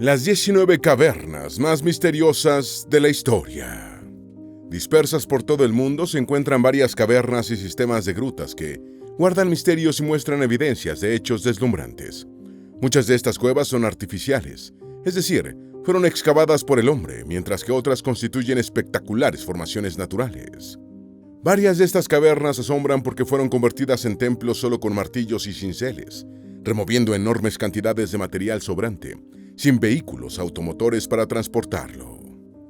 Las 19 cavernas más misteriosas de la historia. Dispersas por todo el mundo se encuentran varias cavernas y sistemas de grutas que guardan misterios y muestran evidencias de hechos deslumbrantes. Muchas de estas cuevas son artificiales, es decir, fueron excavadas por el hombre, mientras que otras constituyen espectaculares formaciones naturales. Varias de estas cavernas asombran porque fueron convertidas en templos solo con martillos y cinceles, removiendo enormes cantidades de material sobrante, sin vehículos automotores para transportarlo.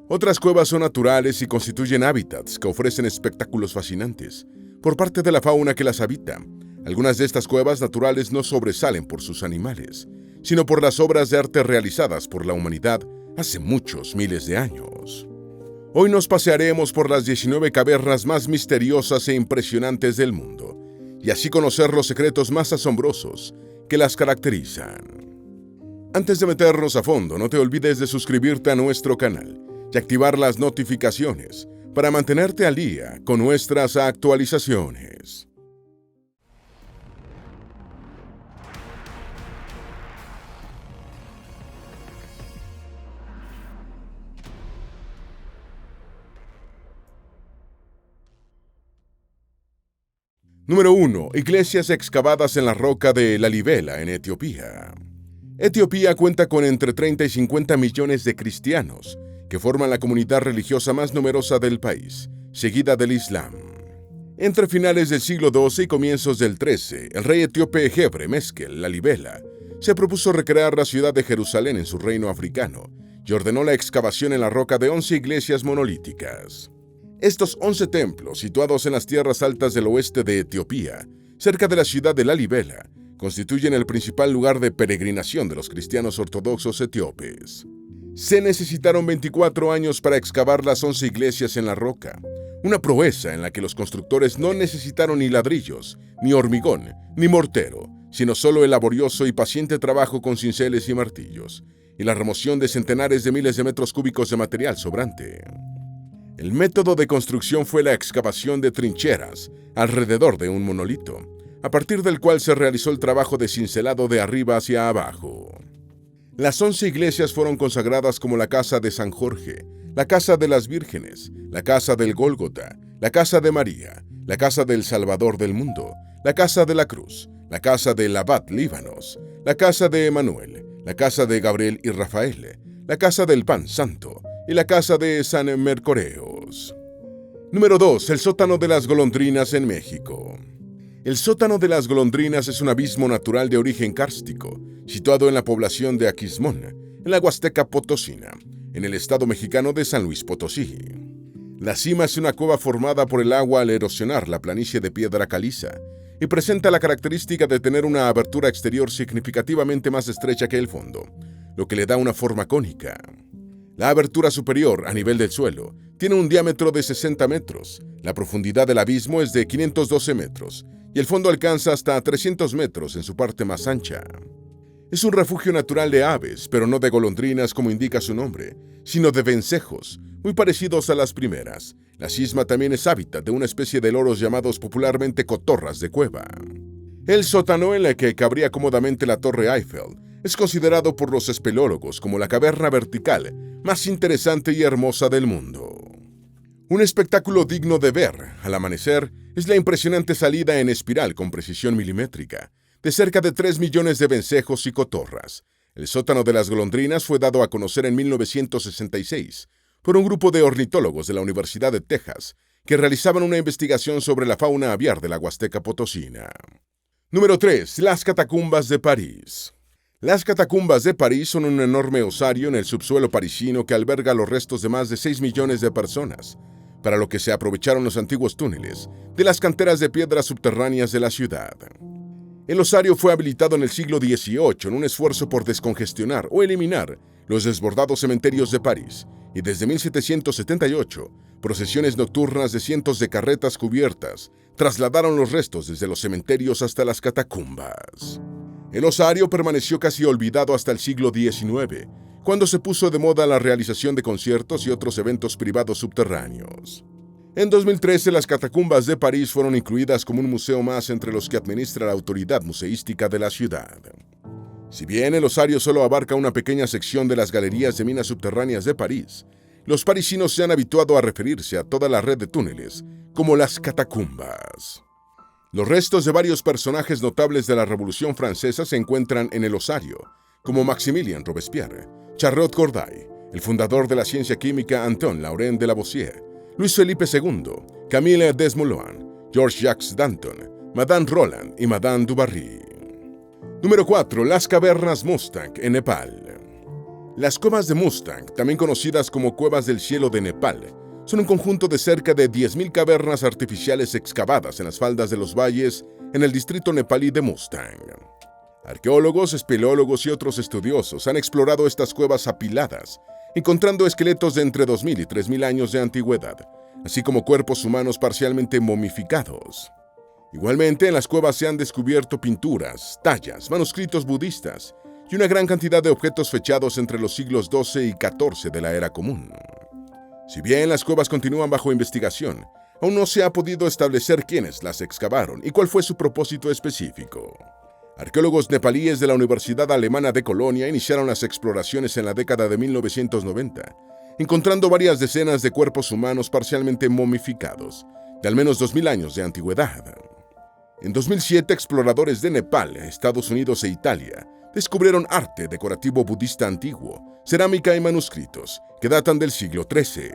Otras cuevas son naturales y constituyen hábitats que ofrecen espectáculos fascinantes por parte de la fauna que las habita. Algunas de estas cuevas naturales no sobresalen por sus animales, sino por las obras de arte realizadas por la humanidad hace muchos miles de años. Hoy nos pasearemos por las 19 cavernas más misteriosas e impresionantes del mundo, y así conocer los secretos más asombrosos que las caracterizan. Antes de meternos a fondo, no te olvides de suscribirte a nuestro canal y activar las notificaciones para mantenerte al día con nuestras actualizaciones. Número 1. Iglesias excavadas en la roca de Lalibela, en Etiopía. Etiopía cuenta con entre 30 y 50 millones de cristianos, que forman la comunidad religiosa más numerosa del país, seguida del Islam. Entre finales del siglo XII y comienzos del XIII, el rey etíope Gebre Meskel Lalibela se propuso recrear la ciudad de Jerusalén en su reino africano y ordenó la excavación en la roca de 11 iglesias monolíticas. Estos 11 templos, situados en las tierras altas del oeste de Etiopía, cerca de la ciudad de Lalibela, constituyen el principal lugar de peregrinación de los cristianos ortodoxos etíopes. Se necesitaron 24 años para excavar las 11 iglesias en la roca, una proeza en la que los constructores no necesitaron ni ladrillos, ni hormigón, ni mortero, sino solo el laborioso y paciente trabajo con cinceles y martillos, y la remoción de centenares de miles de metros cúbicos de material sobrante. El método de construcción fue la excavación de trincheras alrededor de un monolito, a partir del cual se realizó el trabajo de cincelado de arriba hacia abajo. Las 11 iglesias fueron consagradas como la Casa de San Jorge, la Casa de las Vírgenes, la Casa del Gólgota, la Casa de María, la Casa del Salvador del Mundo, la Casa de la Cruz, la Casa de Abad Líbanos, la Casa de Emanuel, la Casa de Gabriel y Rafael, la Casa del Pan Santo y la Casa de San Mercoreos. Número 2. El sótano de las golondrinas en México. El sótano de las golondrinas es un abismo natural de origen kárstico, situado en la población de Aquismón, en la Huasteca Potosina, en el estado mexicano de San Luis Potosí. La cima es una cueva formada por el agua al erosionar la planicie de piedra caliza y presenta la característica de tener una abertura exterior significativamente más estrecha que el fondo, lo que le da una forma cónica. La abertura superior, a nivel del suelo, tiene un diámetro de 60 metros, la profundidad del abismo es de 512 metros, y el fondo alcanza hasta 300 metros en su parte más ancha. Es un refugio natural de aves, pero no de golondrinas como indica su nombre, sino de vencejos, muy parecidos a las primeras. La cisma también es hábitat de una especie de loros llamados popularmente cotorras de cueva. El sótano, en el que cabría cómodamente la Torre Eiffel, es considerado por los espeleólogos como la caverna vertical más interesante y hermosa del mundo. Un espectáculo digno de ver al amanecer es la impresionante salida en espiral con precisión milimétrica de cerca de 3 millones de vencejos y cotorras. El sótano de las golondrinas fue dado a conocer en 1966 por un grupo de ornitólogos de la Universidad de Texas que realizaban una investigación sobre la fauna aviar de la Huasteca Potosina. Número 3. Las catacumbas de París. Las catacumbas de París son un enorme osario en el subsuelo parisino que alberga los restos de más de 6 millones de personas, para lo que se aprovecharon los antiguos túneles de las canteras de piedras subterráneas de la ciudad. El osario fue habilitado en el siglo XVIII en un esfuerzo por descongestionar o eliminar los desbordados cementerios de París, y desde 1778, procesiones nocturnas de cientos de carretas cubiertas trasladaron los restos desde los cementerios hasta las catacumbas. El osario permaneció casi olvidado hasta el siglo XIX, cuando se puso de moda la realización de conciertos y otros eventos privados subterráneos. En 2013, las catacumbas de París fueron incluidas como un museo más entre los que administra la autoridad museística de la ciudad. Si bien el osario solo abarca una pequeña sección de las galerías de minas subterráneas de París, los parisinos se han habituado a referirse a toda la red de túneles como las catacumbas. Los restos de varios personajes notables de la Revolución Francesa se encuentran en el osario, como Maximilien Robespierre, Charlotte Corday, el fundador de la ciencia química Antoine Laurent de Lavoisier, Luis Felipe II, Camille Desmoulins, Georges-Jacques Danton, Madame Roland y Madame du Barry. Número 4. Las cavernas Mustang en Nepal. Las cuevas de Mustang, también conocidas como Cuevas del Cielo de Nepal, son un conjunto de cerca de 10.000 cavernas artificiales excavadas en las faldas de los valles en el distrito nepalí de Mustang. Arqueólogos, espeleólogos y otros estudiosos han explorado estas cuevas apiladas, encontrando esqueletos de entre 2.000 y 3.000 años de antigüedad, así como cuerpos humanos parcialmente momificados. Igualmente, en las cuevas se han descubierto pinturas, tallas, manuscritos budistas y una gran cantidad de objetos fechados entre los siglos XII y XIV de la Era Común. Si bien las cuevas continúan bajo investigación, aún no se ha podido establecer quiénes las excavaron y cuál fue su propósito específico. Arqueólogos nepalíes de la Universidad Alemana de Colonia iniciaron las exploraciones en la década de 1990, encontrando varias decenas de cuerpos humanos parcialmente momificados, de al menos 2.000 años de antigüedad. En 2007, exploradores de Nepal, Estados Unidos e Italia descubrieron arte decorativo budista antiguo, cerámica y manuscritos que datan del siglo XIII.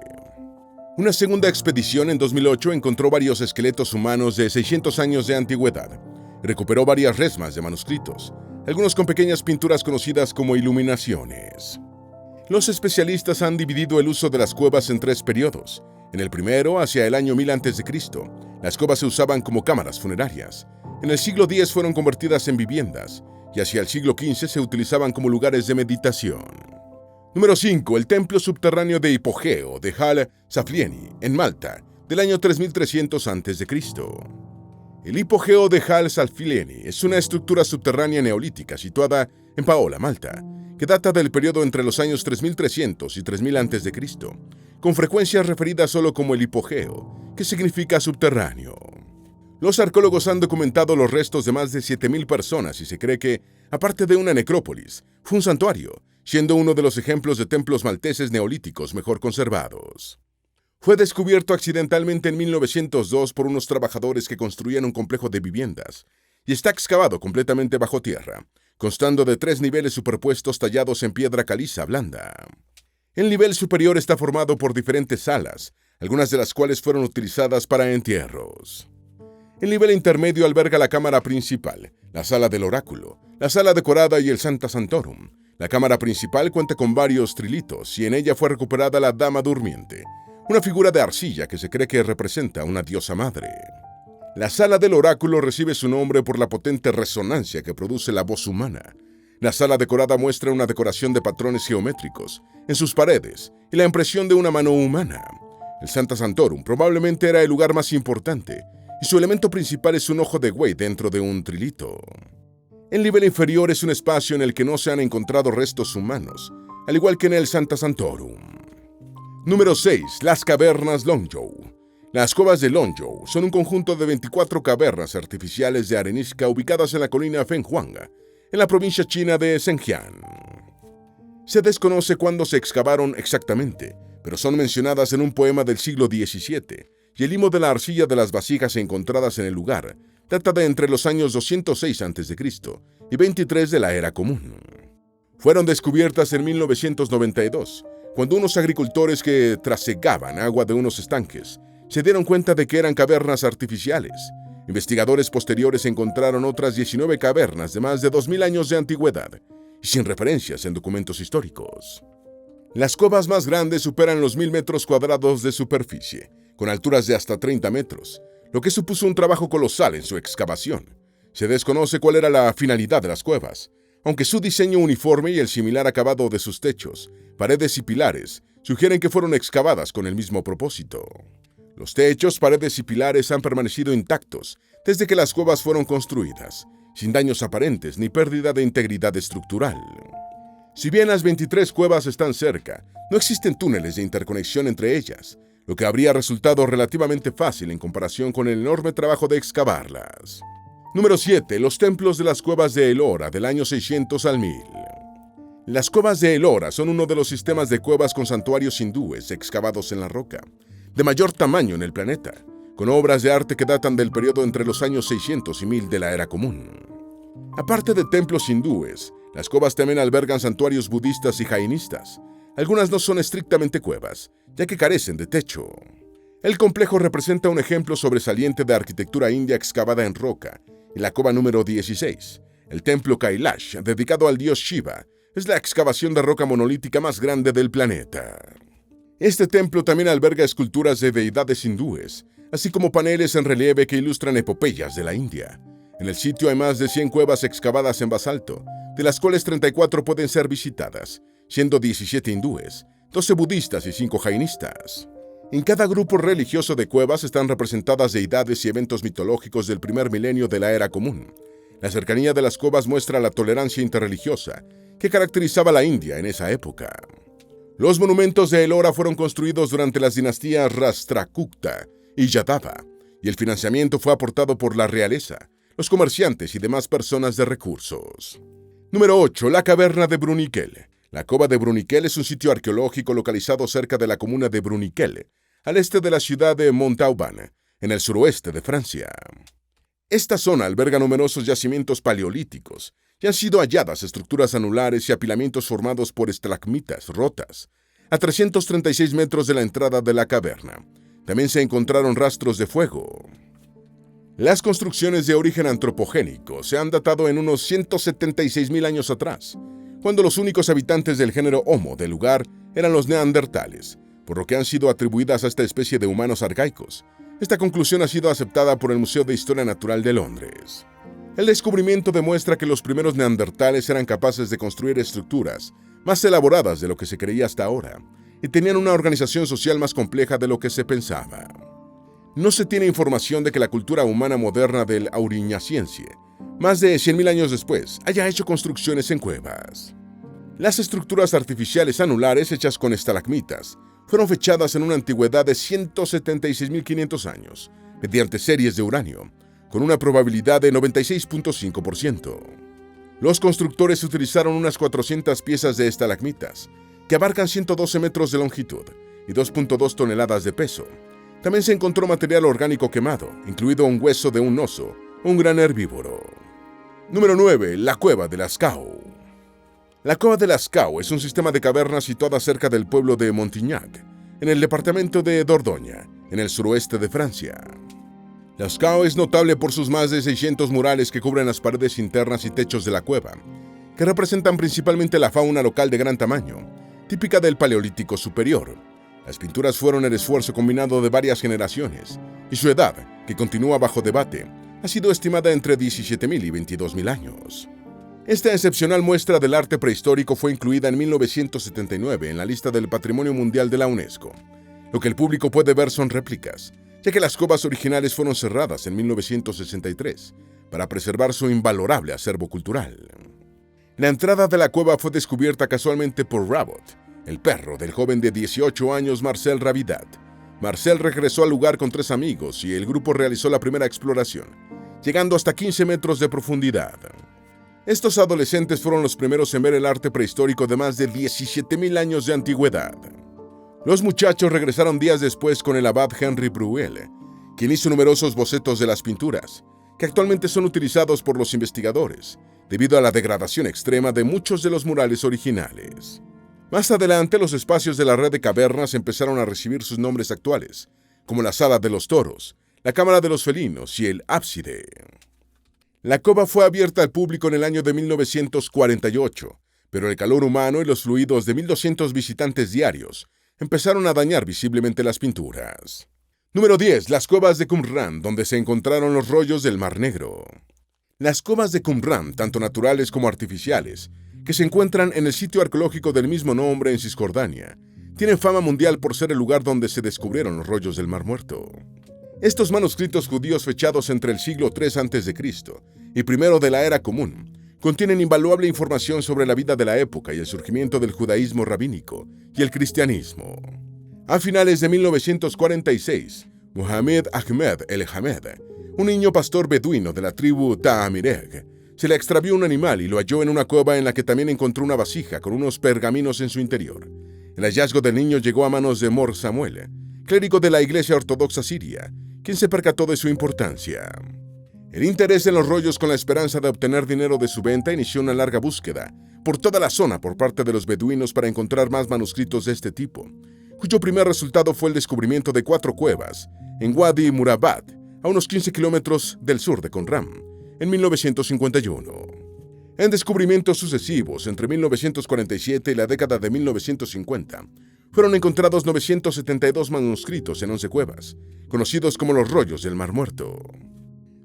Una segunda expedición en 2008 encontró varios esqueletos humanos de 600 años de antigüedad. Recuperó varias resmas de manuscritos, algunos con pequeñas pinturas conocidas como iluminaciones. Los especialistas han dividido el uso de las cuevas en 3 periodos. En el primero, hacia el año 1000 a.C., las cuevas se usaban como cámaras funerarias. En el siglo X fueron convertidas en viviendas, y hacia el siglo XV se utilizaban como lugares de meditación. Número 5. El templo subterráneo de Hipogeo de Hal Saflieni, en Malta, del año 3300 a.C. El Hipogeo de Hal Saflieni es una estructura subterránea neolítica situada en Paola, Malta, que data del periodo entre los años 3300 y 3000 a.C., con frecuencia referida solo como el Hipogeo, que significa subterráneo. Los arqueólogos han documentado los restos de más de 7.000 personas y se cree que, aparte de una necrópolis, fue un santuario, siendo uno de los ejemplos de templos malteses neolíticos mejor conservados. Fue descubierto accidentalmente en 1902 por unos trabajadores que construían un complejo de viviendas y está excavado completamente bajo tierra, constando de 3 niveles superpuestos tallados en piedra caliza blanda. El nivel superior está formado por diferentes salas, algunas de las cuales fueron utilizadas para entierros. El nivel intermedio alberga la cámara principal, la sala del oráculo, la sala decorada y el Sancta Sanctorum. La cámara principal cuenta con varios trilitos y en ella fue recuperada la Dama Durmiente, una figura de arcilla que se cree que representa a una diosa madre. La sala del oráculo recibe su nombre por la potente resonancia que produce la voz humana. La sala decorada muestra una decoración de patrones geométricos en sus paredes y la impresión de una mano humana. El Sancta Sanctorum probablemente era el lugar más importante, y su elemento principal es un ojo de buey dentro de un trilito. El nivel inferior es un espacio en el que no se han encontrado restos humanos, al igual que en el Sancta Sanctorum. Número 6. Las cavernas Longzhou. Las cuevas de Longzhou son un conjunto de 24 cavernas artificiales de arenisca ubicadas en la colina Fenghuang, en la provincia china de Zhejiang. Se desconoce cuándo se excavaron exactamente, pero son mencionadas en un poema del siglo XVII, y el limo de la arcilla de las vasijas encontradas en el lugar data de entre los años 206 a.C. y 23 de la Era Común. Fueron descubiertas en 1992, cuando unos agricultores que trasegaban agua de unos estanques se dieron cuenta de que eran cavernas artificiales. Investigadores posteriores encontraron otras 19 cavernas de más de 2.000 años de antigüedad y sin referencias en documentos históricos. Las cuevas más grandes superan los 1.000 metros cuadrados de superficie, con alturas de hasta 30 metros, lo que supuso un trabajo colosal en su excavación. Se desconoce cuál era la finalidad de las cuevas, aunque su diseño uniforme y el similar acabado de sus techos, paredes y pilares sugieren que fueron excavadas con el mismo propósito. Los techos, paredes y pilares han permanecido intactos desde que las cuevas fueron construidas, sin daños aparentes ni pérdida de integridad estructural. Si bien las 23 cuevas están cerca, no existen túneles de interconexión entre ellas, lo que habría resultado relativamente fácil en comparación con el enorme trabajo de excavarlas. Número 7. Los templos de las cuevas de Ellora del año 600 al 1000. Las cuevas de Ellora son uno de los sistemas de cuevas con santuarios hindúes excavados en la roca, de mayor tamaño en el planeta, con obras de arte que datan del periodo entre los años 600 y 1000 de la Era Común. Aparte de templos hindúes, las cuevas también albergan santuarios budistas y jainistas. Algunas no son estrictamente cuevas, ya que carecen de techo. El complejo representa un ejemplo sobresaliente de arquitectura india excavada en roca, y la cueva número 16, el templo Kailash, dedicado al dios Shiva, es la excavación de roca monolítica más grande del planeta. Este templo también alberga esculturas de deidades hindúes, así como paneles en relieve que ilustran epopeyas de la India. En el sitio hay más de 100 cuevas excavadas en basalto, de las cuales 34 pueden ser visitadas, siendo 17 hindúes, 12 budistas y 5 jainistas. En cada grupo religioso de cuevas están representadas deidades y eventos mitológicos del primer milenio de la Era Común. La cercanía de las cuevas muestra la tolerancia interreligiosa que caracterizaba a la India en esa época. Los monumentos de Ellora fueron construidos durante las dinastías Rashtrakuta y Yadava, y el financiamiento fue aportado por la realeza, los comerciantes y demás personas de recursos. Número 8. La caverna de Bruniquel. La cova de Bruniquel es un sitio arqueológico localizado cerca de la comuna de Bruniquel, al este de la ciudad de Montauban, en el suroeste de Francia. Esta zona alberga numerosos yacimientos paleolíticos y han sido halladas estructuras anulares y apilamientos formados por estalagmitas rotas, a 336 metros de la entrada de la caverna. También se encontraron rastros de fuego. Las construcciones de origen antropogénico se han datado en unos 176.000 años atrás, cuando los únicos habitantes del género Homo del lugar eran los neandertales, por lo que han sido atribuidas a esta especie de humanos arcaicos. Esta conclusión ha sido aceptada por el Museo de Historia Natural de Londres. El descubrimiento demuestra que los primeros neandertales eran capaces de construir estructuras más elaboradas de lo que se creía hasta ahora, y tenían una organización social más compleja de lo que se pensaba. No se tiene información de que la cultura humana moderna del Auriñaciense, más de 100.000 años después, haya hecho construcciones en cuevas. Las estructuras artificiales anulares hechas con estalagmitas fueron fechadas en una antigüedad de 176.500 años, mediante series de uranio, con una probabilidad de 96.5%. Los constructores utilizaron unas 400 piezas de estalagmitas, que abarcan 112 metros de longitud y 2.2 toneladas de peso. También se encontró material orgánico quemado, incluido un hueso de un oso, un gran herbívoro. Número 9. La Cueva de Lascaux. La Cueva de Lascaux es un sistema de cavernas situada cerca del pueblo de Montignac, en el departamento de Dordoña, en el suroeste de Francia. Lascaux es notable por sus más de 600 murales que cubren las paredes internas y techos de la cueva, que representan principalmente la fauna local de gran tamaño, típica del Paleolítico Superior. Las pinturas fueron el esfuerzo combinado de varias generaciones, y su edad, que continúa bajo debate, ha sido estimada entre 17.000 y 22.000 años. Esta excepcional muestra del arte prehistórico fue incluida en 1979 en la lista del Patrimonio Mundial de la UNESCO. Lo que el público puede ver son réplicas, ya que las cuevas originales fueron cerradas en 1963 para preservar su invalorable acervo cultural. La entrada de la cueva fue descubierta casualmente por Rabot, el perro del joven de 18 años Marcel Rabidat. Marcel regresó al lugar con 3 amigos y el grupo realizó la primera exploración, llegando hasta 15 metros de profundidad. Estos adolescentes fueron los primeros en ver el arte prehistórico de más de 17.000 años de antigüedad. Los muchachos regresaron días después con el abad Henry Bruel, quien hizo numerosos bocetos de las pinturas, que actualmente son utilizados por los investigadores, debido a la degradación extrema de muchos de los murales originales. Más adelante, los espacios de la red de cavernas empezaron a recibir sus nombres actuales, como la Sala de los Toros, la Cámara de los Felinos y el Ábside. La cueva fue abierta al público en el año de 1948, pero el calor humano y los fluidos de 1.200 visitantes diarios empezaron a dañar visiblemente las pinturas. Número 10. Las cuevas de Qumran, donde se encontraron los rollos del Mar Negro. Las cuevas de Qumran, tanto naturales como artificiales, que se encuentran en el sitio arqueológico del mismo nombre en Cisjordania, tienen fama mundial por ser el lugar donde se descubrieron los rollos del Mar Muerto. Estos manuscritos judíos fechados entre el siglo III a.C. y primero de la Era Común contienen invaluable información sobre la vida de la época y el surgimiento del judaísmo rabínico y el cristianismo. A finales de 1946, Mohammed Ahmed el-Hamed, un niño pastor beduino de la tribu Ta'amireg se le extravió un animal y lo halló en una cueva en la que también encontró una vasija con unos pergaminos en su interior. El hallazgo del niño llegó a manos de Mor Samuel, clérigo de la Iglesia Ortodoxa Siria, quien se percató de su importancia. El interés en los rollos con la esperanza de obtener dinero de su venta inició una larga búsqueda por toda la zona por parte de los beduinos para encontrar más manuscritos de este tipo, cuyo primer resultado fue el descubrimiento de 4 cuevas en Wadi Murabad, a unos 15 kilómetros del sur de Qumran, en 1951. En descubrimientos sucesivos entre 1947 y la década de 1950, fueron encontrados 972 manuscritos en 11 cuevas, conocidos como los rollos del Mar Muerto.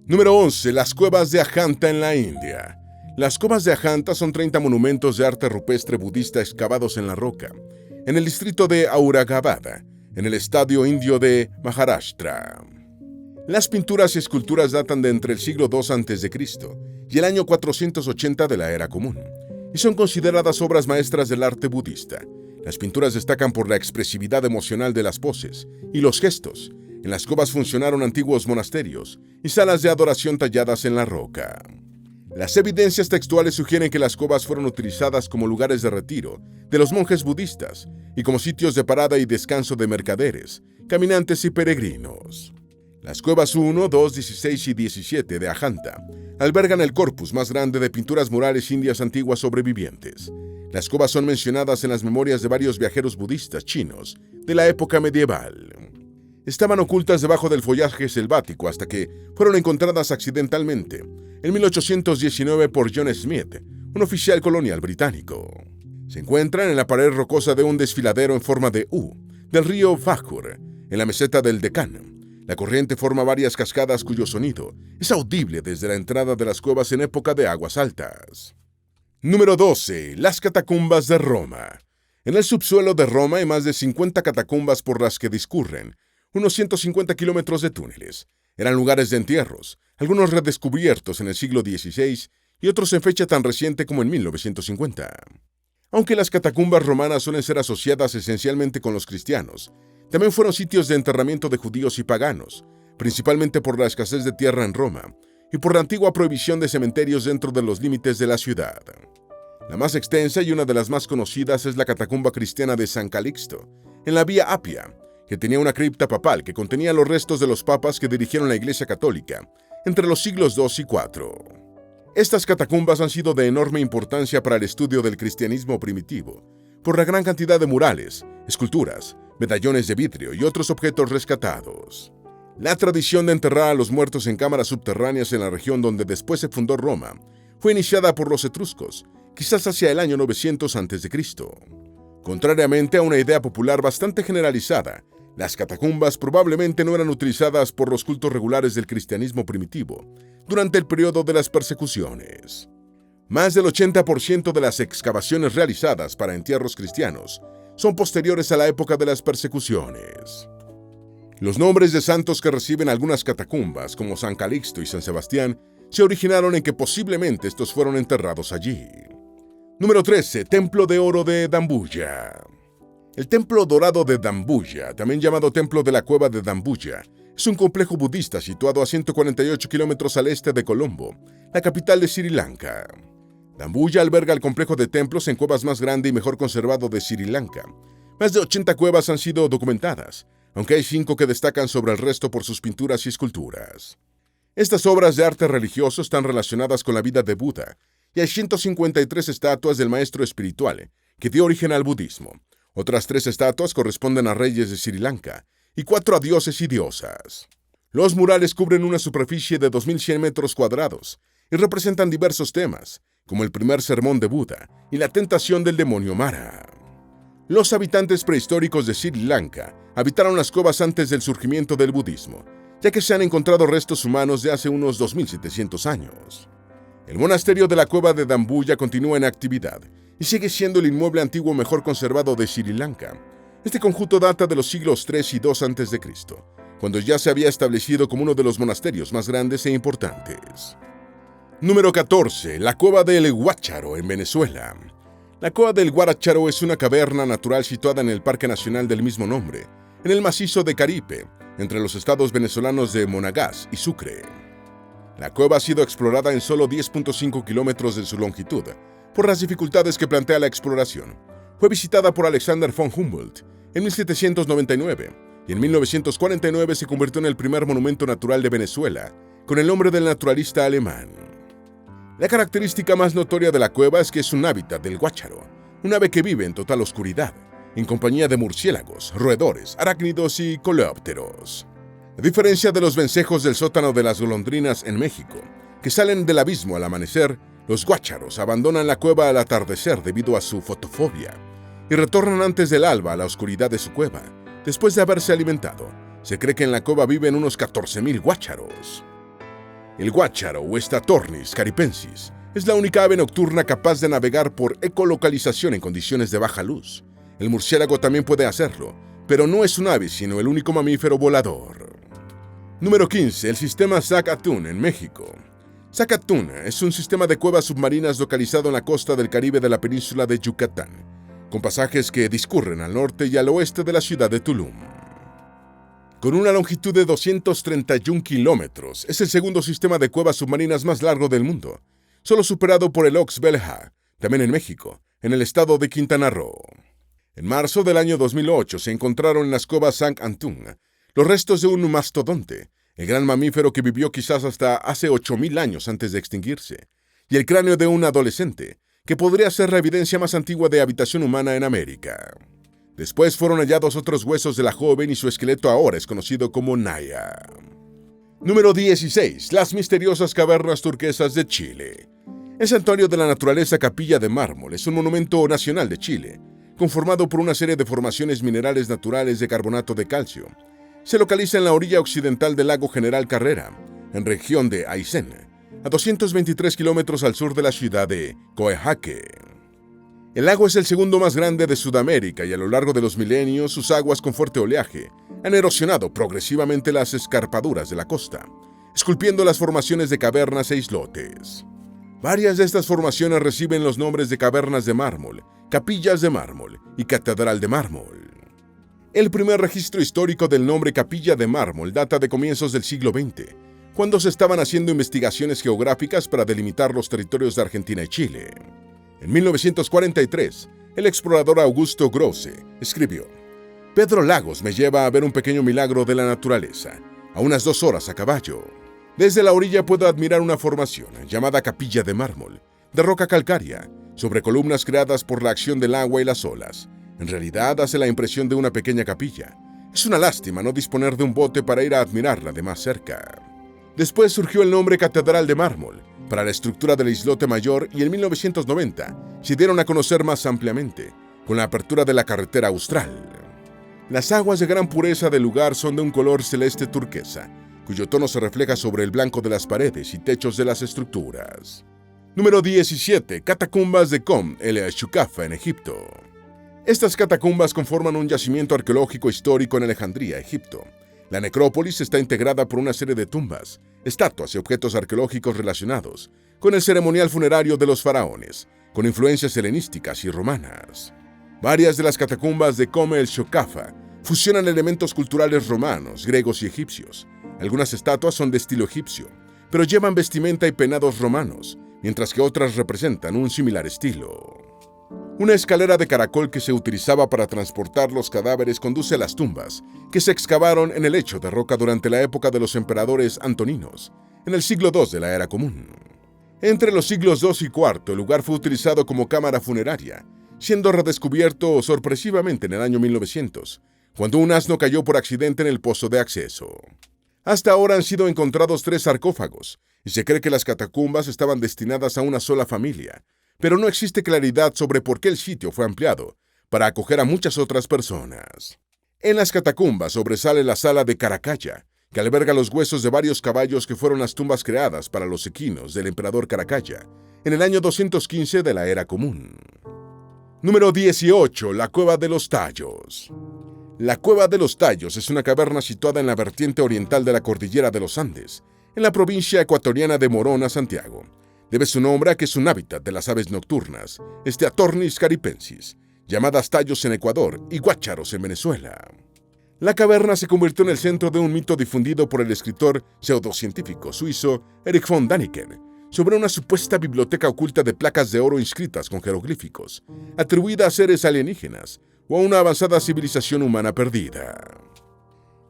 Número 11. Las cuevas de Ajanta en la India. Las cuevas de Ajanta son 30 monumentos de arte rupestre budista excavados en la roca, en el distrito de Aurangabad, en el estado indio de Maharashtra. Las pinturas y esculturas datan de entre el siglo II a.C. y el año 480 de la Era Común, y son consideradas obras maestras del arte budista. Las pinturas destacan por la expresividad emocional de las poses y los gestos. En las cuevas funcionaron antiguos monasterios y salas de adoración talladas en la roca. Las evidencias textuales sugieren que las cuevas fueron utilizadas como lugares de retiro de los monjes budistas y como sitios de parada y descanso de mercaderes, caminantes y peregrinos. Las cuevas 1, 2, 16 y 17 de Ajanta albergan el corpus más grande de pinturas murales indias antiguas sobrevivientes. Las cuevas son mencionadas en las memorias de varios viajeros budistas chinos de la época medieval. Estaban ocultas debajo del follaje selvático hasta que fueron encontradas accidentalmente en 1819 por John Smith, un oficial colonial británico. Se encuentran en la pared rocosa de un desfiladero en forma de U del río Fajur, en la meseta del Deccan. La corriente forma varias cascadas cuyo sonido es audible desde la entrada de las cuevas en época de aguas altas. Número 12. Las catacumbas de Roma. En el subsuelo de Roma hay más de 50 catacumbas por las que discurren unos 150 kilómetros de túneles. Eran lugares de entierros, algunos redescubiertos en el siglo XVI y otros en fecha tan reciente como en 1950. Aunque las catacumbas romanas suelen ser asociadas esencialmente con los cristianos, también fueron sitios de enterramiento de judíos y paganos, principalmente por la escasez de tierra en Roma y por la antigua prohibición de cementerios dentro de los límites de la ciudad. La más extensa y una de las más conocidas es la catacumba cristiana de San Calixto, en la Vía Apia, que tenía una cripta papal que contenía los restos de los papas que dirigieron la Iglesia Católica entre los siglos II y IV. Estas catacumbas han sido de enorme importancia para el estudio del cristianismo primitivo, por la gran cantidad de murales, esculturas, medallones de vitrio y otros objetos rescatados. La tradición de enterrar a los muertos en cámaras subterráneas en la región donde después se fundó Roma fue iniciada por los etruscos, quizás hacia el año 900 a.C. Contrariamente a una idea popular bastante generalizada, las catacumbas probablemente no eran utilizadas por los cultos regulares del cristianismo primitivo durante el periodo de las persecuciones. Más del 80% de las excavaciones realizadas para entierros cristianos son posteriores a la época de las persecuciones. Los nombres de santos que reciben algunas catacumbas, como San Calixto y San Sebastián, se originaron en que posiblemente estos fueron enterrados allí. Número 13. Templo de Oro de Dambuya. El Templo Dorado de Dambuya, también llamado Templo de la Cueva de Dambuya, es un complejo budista situado a 148 kilómetros al este de Colombo, la capital de Sri Lanka. Dambuya alberga el complejo de templos en cuevas más grande y mejor conservado de Sri Lanka. Más de 80 cuevas han sido documentadas, aunque hay 5 que destacan sobre el resto por sus pinturas y esculturas. Estas obras de arte religioso están relacionadas con la vida de Buda, y hay 153 estatuas del maestro espiritual que dio origen al budismo. Otras 3 estatuas corresponden a reyes de Sri Lanka y 4 a dioses y diosas. Los murales cubren una superficie de 2.100 metros cuadrados y representan diversos temas, como el primer sermón de Buda y la tentación del demonio Mara. Los habitantes prehistóricos de Sri Lanka habitaron las cuevas antes del surgimiento del budismo, ya que se han encontrado restos humanos de hace unos 2.700 años. El monasterio de la Cueva de Dambuya continúa en actividad y sigue siendo el inmueble antiguo mejor conservado de Sri Lanka. Este conjunto data de los siglos III y II a.C., cuando ya se había establecido como uno de los monasterios más grandes e importantes. Número 14. La Cueva del Guácharo en Venezuela. La Cueva del Guácharo es una caverna natural situada en el Parque Nacional del mismo nombre, en el macizo de Caripe, entre los estados venezolanos de Monagas y Sucre. La cueva ha sido explorada en solo 10.5 kilómetros de su longitud, por las dificultades que plantea la exploración. Fue visitada por Alexander von Humboldt en 1799 y en 1949 se convirtió en el primer monumento natural de Venezuela, con el nombre del naturalista alemán. La característica más notoria de la cueva es que es un hábitat del guácharo, un ave que vive en total oscuridad, en compañía de murciélagos, roedores, arácnidos y coleópteros. A diferencia de los vencejos del sótano de las golondrinas en México, que salen del abismo al amanecer, los guácharos abandonan la cueva al atardecer debido a su fotofobia y retornan antes del alba a la oscuridad de su cueva, después de haberse alimentado. Se cree que en la cueva viven unos 14.000 guácharos. El guácharo o Statornis caripensis es la única ave nocturna capaz de navegar por ecolocalización en condiciones de baja luz. El murciélago también puede hacerlo, pero no es un ave sino el único mamífero volador. Número 15. El sistema Zac-Atún en México. Zac-Atún es un sistema de cuevas submarinas localizado en la costa del Caribe de la península de Yucatán, con pasajes que discurren al norte y al oeste de la ciudad de Tulum. Con una longitud de 231 kilómetros, es el segundo sistema de cuevas submarinas más largo del mundo, solo superado por el Oxbelha, también en México, en el estado de Quintana Roo. En marzo del año 2008 se encontraron en las cuevas Zac-Atún los restos de un mastodonte, el gran mamífero que vivió quizás hasta hace 8.000 años antes de extinguirse, y el cráneo de un adolescente, que podría ser la evidencia más antigua de habitación humana en América. Después fueron hallados otros huesos de la joven y su esqueleto ahora es conocido como Naya. Número 16. Las misteriosas cavernas turquesas de Chile. El Santuario de la Naturaleza Capilla de Mármol es un monumento nacional de Chile, conformado por una serie de formaciones minerales naturales de carbonato de calcio. Se localiza en la orilla occidental del lago General Carrera, en región de Aysén, a 223 kilómetros al sur de la ciudad de Coyhaique. El lago es el segundo más grande de Sudamérica y a lo largo de los milenios sus aguas con fuerte oleaje han erosionado progresivamente las escarpaduras de la costa, esculpiendo las formaciones de cavernas e islotes. Varias de estas formaciones reciben los nombres de cavernas de mármol, capillas de mármol y catedral de mármol. El primer registro histórico del nombre Capilla de Mármol data de comienzos del siglo XX, cuando se estaban haciendo investigaciones geográficas para delimitar los territorios de Argentina y Chile. En 1943, el explorador Augusto Grosse escribió: «Pedro Lagos me lleva a ver un pequeño milagro de la naturaleza, a unas 2 horas a caballo. Desde la orilla puedo admirar una formación llamada Capilla de Mármol, de roca calcárea, sobre columnas creadas por la acción del agua y las olas. En realidad hace la impresión de una pequeña capilla. Es una lástima no disponer de un bote para ir a admirarla de más cerca». Después surgió el nombre Catedral de Mármol para la estructura del islote mayor y en 1990 se dieron a conocer más ampliamente, con la apertura de la carretera austral. Las aguas de gran pureza del lugar son de un color celeste turquesa, cuyo tono se refleja sobre el blanco de las paredes y techos de las estructuras. Número 17. Catacumbas de Kom el-Shukafa en Egipto. Estas catacumbas conforman un yacimiento arqueológico histórico en Alejandría, Egipto. La necrópolis está integrada por una serie de tumbas, estatuas y objetos arqueológicos relacionados con el ceremonial funerario de los faraones, con influencias helenísticas y romanas. Varias de las catacumbas de Kom el-Shukafa fusionan elementos culturales romanos, griegos y egipcios. Algunas estatuas son de estilo egipcio, pero llevan vestimenta y peinados romanos, mientras que otras representan un similar estilo. Una escalera de caracol que se utilizaba para transportar los cadáveres conduce a las tumbas, que se excavaron en el lecho de roca durante la época de los emperadores antoninos, en el siglo II de la Era Común. Entre los siglos II y IV, el lugar fue utilizado como cámara funeraria, siendo redescubierto sorpresivamente en el año 1900, cuando un asno cayó por accidente en el pozo de acceso. Hasta ahora han sido encontrados 3 sarcófagos, y se cree que las catacumbas estaban destinadas a una sola familia, pero no existe claridad sobre por qué el sitio fue ampliado para acoger a muchas otras personas. En las catacumbas sobresale la sala de Caracalla, que alberga los huesos de varios caballos que fueron las tumbas creadas para los equinos del emperador Caracalla en el año 215 de la Era Común. Número 18. La Cueva de los Tallos. La Cueva de los Tallos es una caverna situada en la vertiente oriental de la cordillera de los Andes, en la provincia ecuatoriana de Morona, Santiago. Debe su nombre a que es un hábitat de las aves nocturnas, Statornis caripensis, llamadas tallos en Ecuador y guácharos en Venezuela. La caverna se convirtió en el centro de un mito difundido por el escritor pseudocientífico suizo Erich von Däniken sobre una supuesta biblioteca oculta de placas de oro inscritas con jeroglíficos, atribuida a seres alienígenas o a una avanzada civilización humana perdida.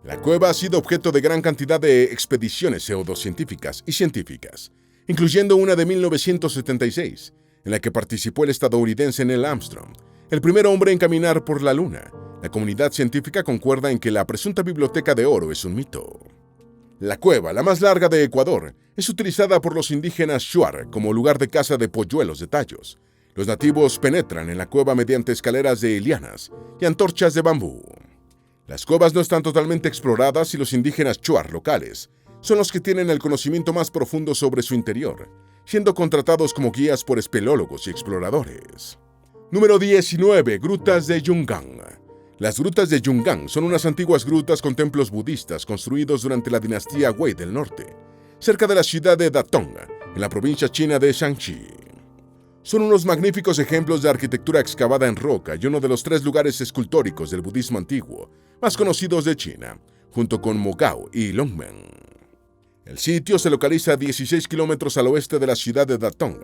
La cueva ha sido objeto de gran cantidad de expediciones pseudocientíficas y científicas, incluyendo una de 1976, en la que participó el estadounidense Neil Armstrong, el primer hombre en caminar por la Luna. La comunidad científica concuerda en que la presunta biblioteca de oro es un mito. La cueva, la más larga de Ecuador, es utilizada por los indígenas Shuar como lugar de caza de polluelos de tallos. Los nativos penetran en la cueva mediante escaleras de lianas y antorchas de bambú. Las cuevas no están totalmente exploradas y los indígenas Shuar locales son los que tienen el conocimiento más profundo sobre su interior, siendo contratados como guías por espeleólogos y exploradores. Número 19. Grutas de Yungan. Las grutas de Yungan son unas antiguas grutas con templos budistas construidos durante la dinastía Wei del norte, cerca de la ciudad de Datong, en la provincia china de Shanxi. Son unos magníficos ejemplos de arquitectura excavada en roca y uno de los 3 lugares escultóricos del budismo antiguo más conocidos de China, junto con Mogao y Longmen. El sitio se localiza a 16 kilómetros al oeste de la ciudad de Datong,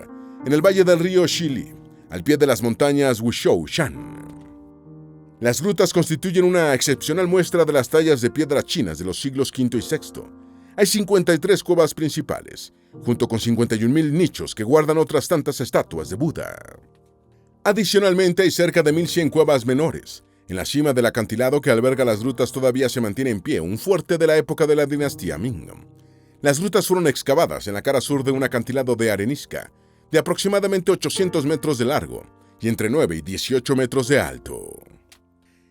en el valle del río Shili, al pie de las montañas Wuzhou-Shan. Las grutas constituyen una excepcional muestra de las tallas de piedra chinas de los siglos V y VI. Hay 53 cuevas principales, junto con 51.000 nichos que guardan otras tantas estatuas de Buda. Adicionalmente, hay cerca de 1.100 cuevas menores. En la cima del acantilado que alberga las grutas todavía se mantiene en pie un fuerte de la época de la dinastía Ming. Las grutas fueron excavadas en la cara sur de un acantilado de arenisca, de aproximadamente 800 metros de largo y entre 9 y 18 metros de alto.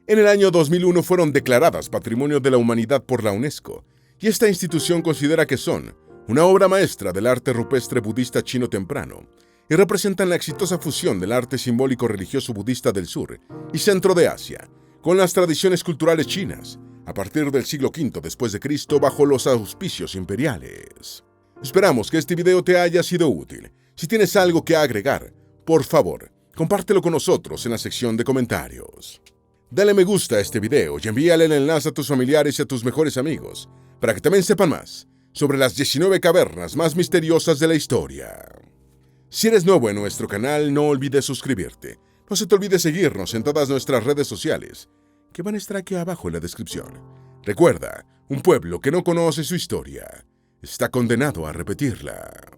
En el año 2001 fueron declaradas Patrimonio de la Humanidad por la UNESCO, y esta institución considera que son una obra maestra del arte rupestre budista chino temprano, y representan la exitosa fusión del arte simbólico religioso budista del sur y centro de Asia, con las tradiciones culturales chinas, a partir del siglo V después de Cristo bajo los auspicios imperiales. Esperamos que este video te haya sido útil. Si tienes algo que agregar, por favor, compártelo con nosotros en la sección de comentarios. Dale me gusta a este video y envíale el enlace a tus familiares y a tus mejores amigos, para que también sepan más sobre las 19 cavernas más misteriosas de la historia. Si eres nuevo en nuestro canal, no olvides suscribirte. No se te olvide seguirnos en todas nuestras redes sociales, que van a estar aquí abajo en la descripción. Recuerda, un pueblo que no conoce su historia está condenado a repetirla.